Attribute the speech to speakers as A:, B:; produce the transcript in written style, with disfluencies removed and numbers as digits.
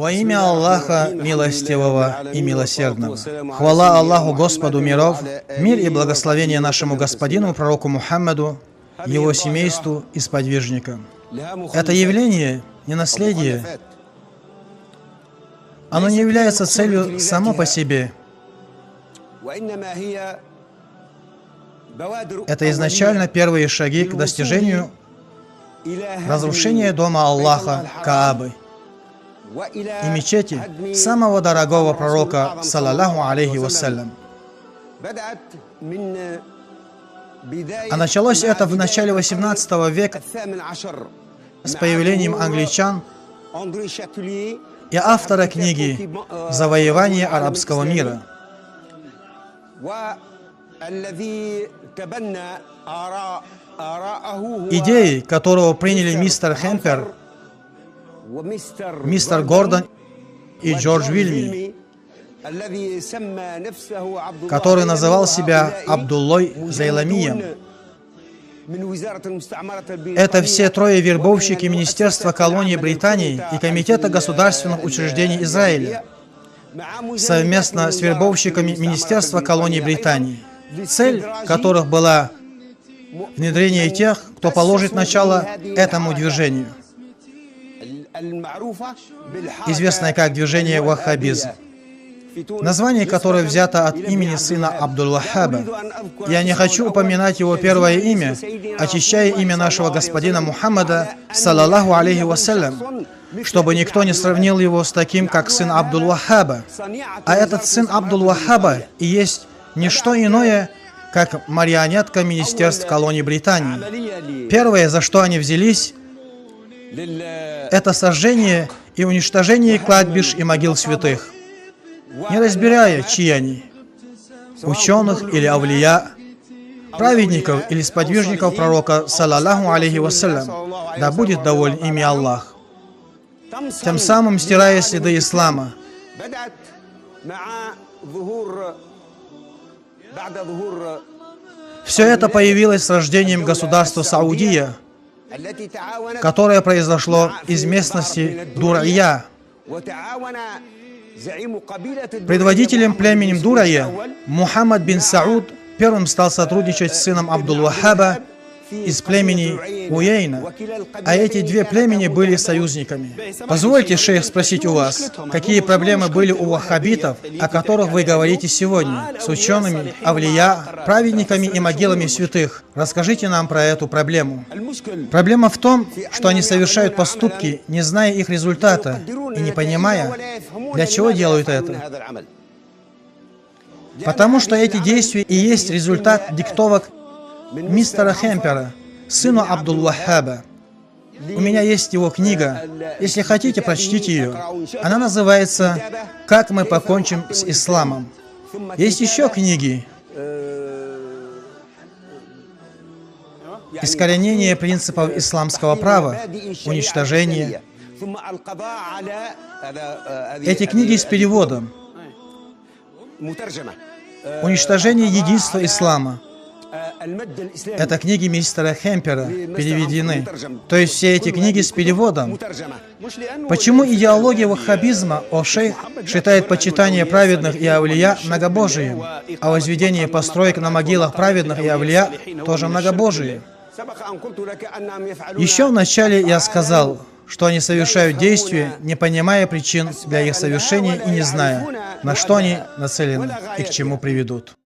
A: Во имя Аллаха, милостивого и милосердного. Хвала Аллаху, Господу миров, мир и благословение нашему господину, пророку Мухаммаду, его семейству и сподвижникам. Это явление не наследие. Оно не является целью само по себе. Это изначально первые шаги к достижению разрушения дома Аллаха, Каабы, и мечети самого дорогого пророка, саллаллаху алейхи вассалям. А началось это в начале 18 века с появлением англичан и автора книги «Завоевание арабского мира», идеи которого приняли мистер Хемпер, мистер Гордон и Джордж Вильми, который называл себя Абдуллой Зайламием. Это все трое вербовщики Министерства колонии Британии и Комитета государственных учреждений Израиля, совместно с вербовщиками Министерства колонии Британии, цель которых была внедрение тех, кто положит начало этому движению, известное как движение ваххабизм, название которое взято от имени сына Абдул-Ваххаба. Я не хочу упоминать его первое имя, очищая имя нашего господина Мухаммада, саллаллаху алейхи вассалям, чтобы никто не сравнил его с таким, как сын Абдул-Ваххаба. А этот сын Абдул-Ваххаба и есть не что иное, как марионетка Министерств колонии Британии. Первое, за что они взялись, это сожжение и уничтожение кладбищ и могил святых, не разбирая, чьи они, ученых или авлия, праведников или сподвижников пророка, саллаллаху алейхи вассалям, да будет доволен ими Аллах, тем самым стирая следы ислама. Все это появилось с рождением государства Саудия, которое произошло из местности Дурайя. Предводителем племенем Дурайя Мухаммад бин Сауд первым стал сотрудничать с сыном Абдул-Ваххаба из племени Уейна, а эти две племени были союзниками. Позвольте, шейх, спросить у вас, какие проблемы были у ваххабитов, о которых вы говорите сегодня, с учеными, авлия, праведниками и могилами святых? Расскажите нам про эту проблему. Проблема в том, что они совершают поступки, не зная их результата и не понимая, для чего делают это. Потому что эти действия и есть результат диктовок мистера Хемпера, сыну Абдул-Ваххаба. У меня есть его книга. Если хотите, прочтите ее. Она называется «Как мы покончим с исламом». Есть еще книги. «Искоренение принципов исламского права», «Уничтожение». Эти книги с переводом. «Уничтожение единства ислама». Это книги мистера Хемпера переведены. То есть все эти книги с переводом. Почему идеология ваххабизма, о шейх, считает почитание праведных и авлия многобожием, а возведение построек на могилах праведных и авлия тоже многобожие? Еще вначале я сказал, что они совершают действия, не понимая причин для их совершения и не зная, на что они нацелены и к чему приведут.